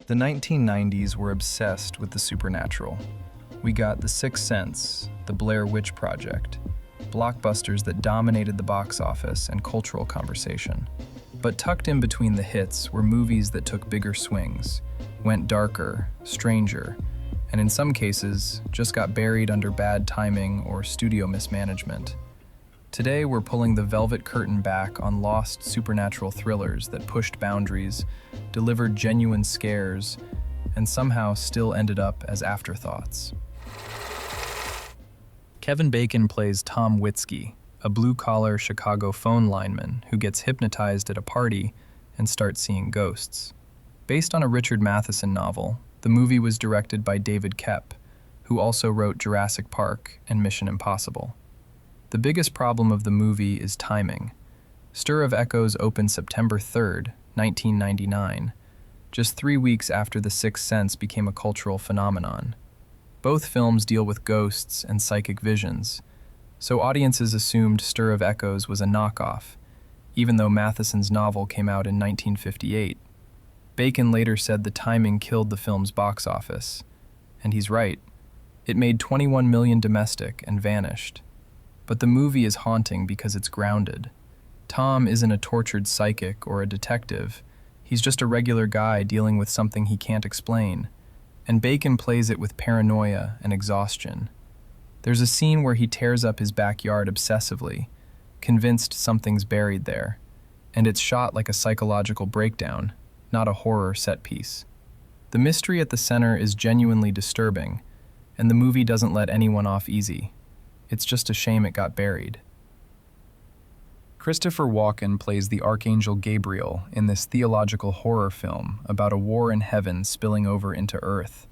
The 1990s were obsessed with the supernatural. We got The Sixth Sense, The Blair Witch Project, blockbusters that dominated the box office and cultural conversation. But tucked in between the hits were movies that took bigger swings, went darker, stranger, and in some cases, just got buried under bad timing or studio mismanagement. Today, we're pulling the velvet curtain back on lost supernatural thrillers that pushed boundaries, delivered genuine scares, and somehow still ended up as afterthoughts. Kevin Bacon plays Tom Witzke, a blue-collar Chicago phone lineman who gets hypnotized at a party and starts seeing ghosts. Based on a Richard Matheson novel, the movie was directed by David Koepp, who also wrote Jurassic Park and Mission Impossible. The biggest problem of the movie is timing. Stir of Echoes opened September 3rd, 1999, just 3 weeks after The Sixth Sense became a cultural phenomenon. Both films deal with ghosts and psychic visions, so audiences assumed Stir of Echoes was a knockoff, even though Matheson's novel came out in 1958. Bacon later said the timing killed the film's box office, and he's right. It made $21 million domestic and vanished. But the movie is haunting because it's grounded. Tom isn't a tortured psychic or a detective. He's just a regular guy dealing with something he can't explain. And Bacon plays it with paranoia and exhaustion. There's a scene where he tears up his backyard obsessively, convinced something's buried there. And it's shot like a psychological breakdown, not a horror set piece. The mystery at the center is genuinely disturbing, and the movie doesn't let anyone off easy. It's just a shame it got buried. Christopher Walken plays the Archangel Gabriel in this theological horror film about a war in heaven spilling over into Earth.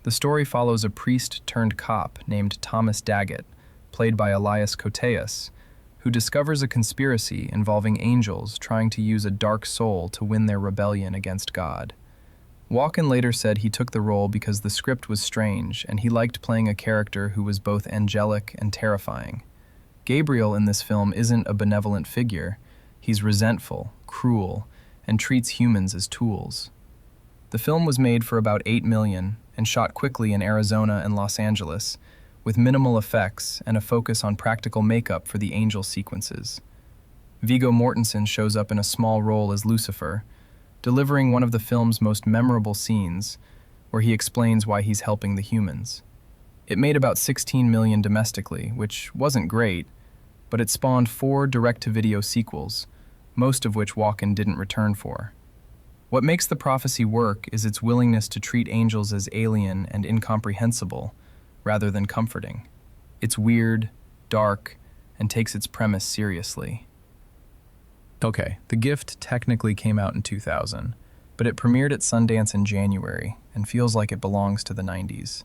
The story follows a priest-turned-cop named Thomas Daggett, played by Elias Koteas, who discovers a conspiracy involving angels trying to use a dark soul to win their rebellion against God. Walken later said he took the role because the script was strange and he liked playing a character who was both angelic and terrifying. Gabriel in this film isn't a benevolent figure. He's resentful, cruel, and treats humans as tools. The film was made for about $8 million and shot quickly in Arizona and Los Angeles, with minimal effects and a focus on practical makeup for the angel sequences. Viggo Mortensen shows up in a small role as Lucifer, delivering one of the film's most memorable scenes, where he explains why he's helping the humans. It made about $16 million domestically, which wasn't great, but it spawned 4 direct-to-video sequels, most of which Walken didn't return for. What makes the prophecy work is its willingness to treat angels as alien and incomprehensible, rather than comforting. It's weird, dark, and takes its premise seriously. Okay, The Gift technically came out in 2000, but it premiered at Sundance in January and feels like it belongs to the 90s.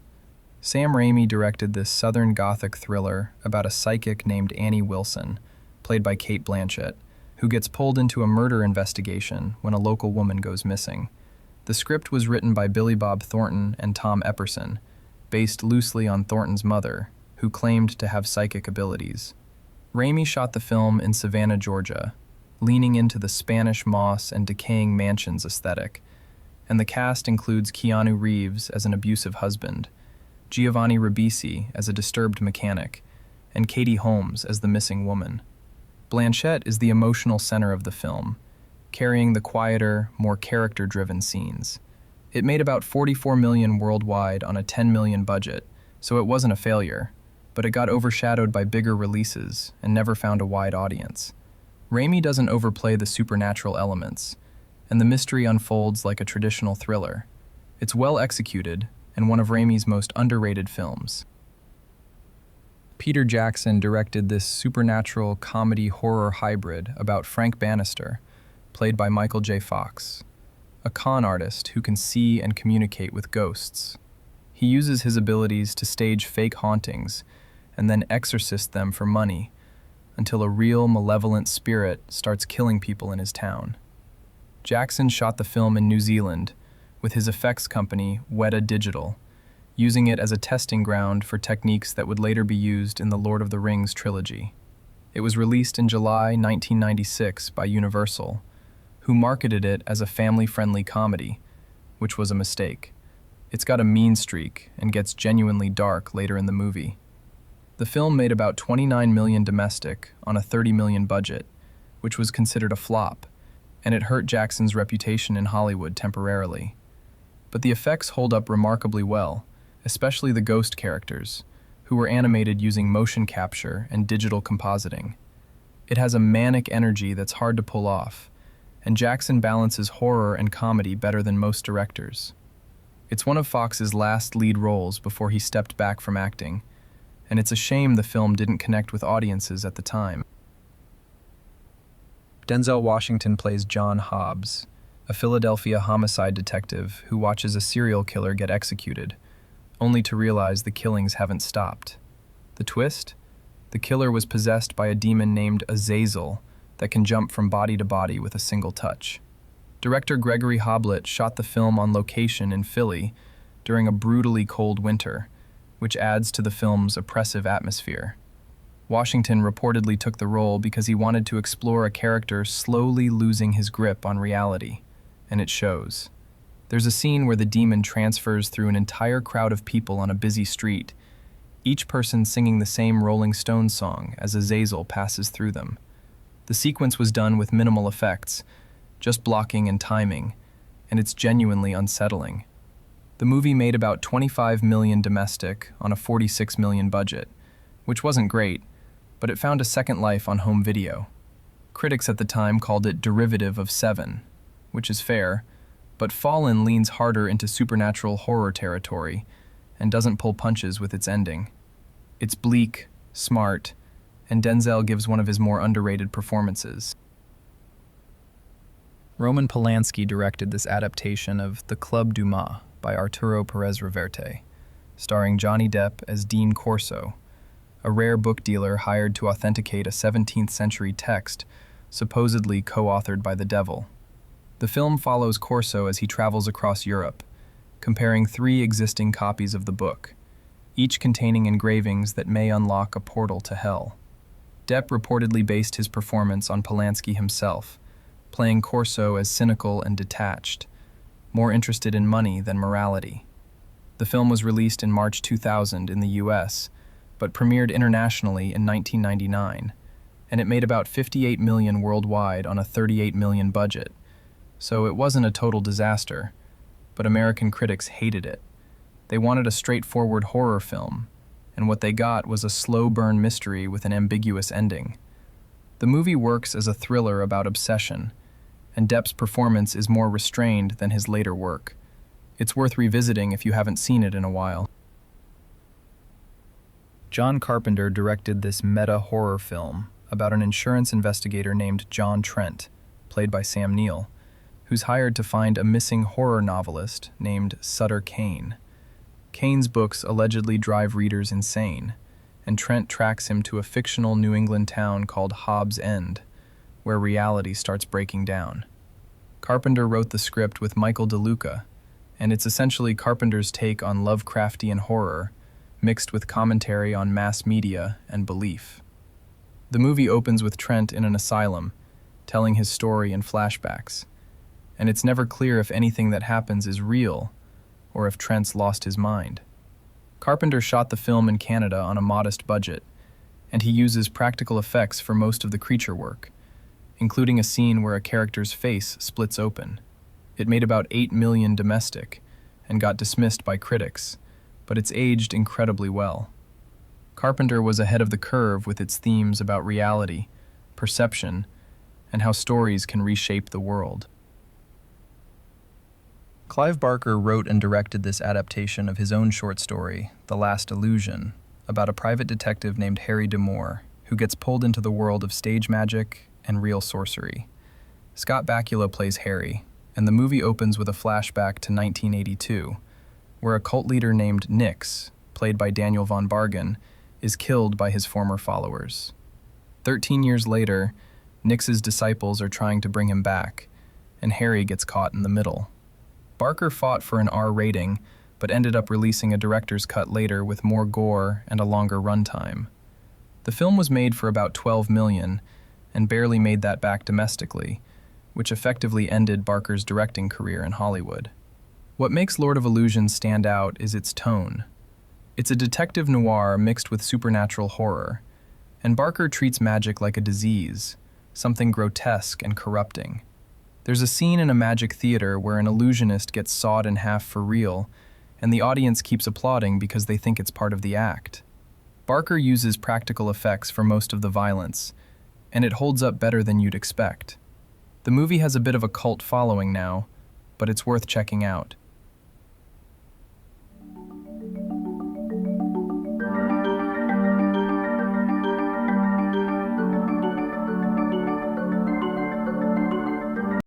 Sam Raimi directed this Southern Gothic thriller about a psychic named Annie Wilson, played by Cate Blanchett, who gets pulled into a murder investigation when a local woman goes missing. The script was written by Billy Bob Thornton and Tom Epperson, based loosely on Thornton's mother, who claimed to have psychic abilities. Raimi shot the film in Savannah, Georgia, leaning into the Spanish moss and decaying mansions aesthetic, and the cast includes Keanu Reeves as an abusive husband, Giovanni Ribisi as a disturbed mechanic, and Katie Holmes as the missing woman. Blanchett is the emotional center of the film, carrying the quieter, more character-driven scenes. It made about $44 million worldwide on a $10 million budget, so it wasn't a failure, but it got overshadowed by bigger releases and never found a wide audience. Raimi doesn't overplay the supernatural elements, and the mystery unfolds like a traditional thriller. It's well executed and one of Raimi's most underrated films. Peter Jackson directed this supernatural comedy-horror hybrid about Frank Bannister, played by Michael J. Fox, a con artist who can see and communicate with ghosts. He uses his abilities to stage fake hauntings and then exorcist them for money, until a real malevolent spirit starts killing people in his town. Jackson shot the film in New Zealand with his effects company, Weta Digital, using it as a testing ground for techniques that would later be used in the Lord of the Rings trilogy. It was released in July 1996 by Universal, who marketed it as a family-friendly comedy, which was a mistake. It's got a mean streak and gets genuinely dark later in the movie. The film made about $29 million domestic on a $30 million budget, which was considered a flop, and it hurt Jackson's reputation in Hollywood temporarily. But the effects hold up remarkably well, especially the ghost characters, who were animated using motion capture and digital compositing. It has a manic energy that's hard to pull off, and Jackson balances horror and comedy better than most directors. It's one of Fox's last lead roles before he stepped back from acting, and it's a shame the film didn't connect with audiences at the time. Denzel Washington plays John Hobbs, a Philadelphia homicide detective who watches a serial killer get executed, only to realize the killings haven't stopped. The twist? The killer was possessed by a demon named Azazel that can jump from body to body with a single touch. Director Gregory Hoblit shot the film on location in Philly during a brutally cold winter, which adds to the film's oppressive atmosphere. Washington reportedly took the role because he wanted to explore a character slowly losing his grip on reality, and it shows. There's a scene where the demon transfers through an entire crowd of people on a busy street, each person singing the same Rolling Stones song as Azazel passes through them. The sequence was done with minimal effects, just blocking and timing, and it's genuinely unsettling. The movie made about $25 million domestic on a $46 million budget, which wasn't great, but it found a second life on home video. Critics at the time called it derivative of Seven, which is fair, but Fallen leans harder into supernatural horror territory and doesn't pull punches with its ending. It's bleak, smart, and Denzel gives one of his more underrated performances. Roman Polanski directed this adaptation of The Club du Mas by Arturo Perez Reverte, starring Johnny Depp as Dean Corso, a rare book dealer hired to authenticate a 17th century text supposedly co-authored by the devil. The film follows Corso as he travels across Europe, comparing 3 existing copies of the book, each containing engravings that may unlock a portal to hell. Depp reportedly based his performance on Polanski himself, playing Corso as cynical and detached, more interested in money than morality. The film was released in March 2000 in the US, but premiered internationally in 1999, and it made about $58 million worldwide on a $38 million budget, so it wasn't a total disaster, but American critics hated it. They wanted a straightforward horror film, and what they got was a slow-burn mystery with an ambiguous ending. The movie works as a thriller about obsession, and Depp's performance is more restrained than his later work. It's worth revisiting if you haven't seen it in a while. John Carpenter directed this meta-horror film about an insurance investigator named John Trent, played by Sam Neill, who's hired to find a missing horror novelist named Sutter Kane. Kane's books allegedly drive readers insane, and Trent tracks him to a fictional New England town called Hobbs End, where reality starts breaking down. Carpenter wrote the script with Michael DeLuca, and it's essentially Carpenter's take on Lovecraftian horror, mixed with commentary on mass media and belief. The movie opens with Trent in an asylum, telling his story in flashbacks, and it's never clear if anything that happens is real or if Trent's lost his mind. Carpenter shot the film in Canada on a modest budget, and he uses practical effects for most of the creature work, including a scene where a character's face splits open. It made about $8 million domestic and got dismissed by critics, but it's aged incredibly well. Carpenter was ahead of the curve with its themes about reality, perception, and how stories can reshape the world. Clive Barker wrote and directed this adaptation of his own short story, The Last Illusion, about a private detective named Harry D'Amour, who gets pulled into the world of stage magic and real sorcery. Scott Bakula plays Harry, and the movie opens with a flashback to 1982, where a cult leader named Nix, played by Daniel von Bargen, is killed by his former followers. 13 years later, Nix's disciples are trying to bring him back, and Harry gets caught in the middle. Barker fought for an R rating, but ended up releasing a director's cut later with more gore and a longer runtime. The film was made for about $12 million, and barely made that back domestically, which effectively ended Barker's directing career in Hollywood. What makes Lord of Illusion stand out is its tone. It's a detective noir mixed with supernatural horror, and Barker treats magic like a disease, something grotesque and corrupting. There's a scene in a magic theater where an illusionist gets sawed in half for real, and the audience keeps applauding because they think it's part of the act. Barker uses practical effects for most of the violence, and it holds up better than you'd expect. The movie has a bit of a cult following now, but it's worth checking out.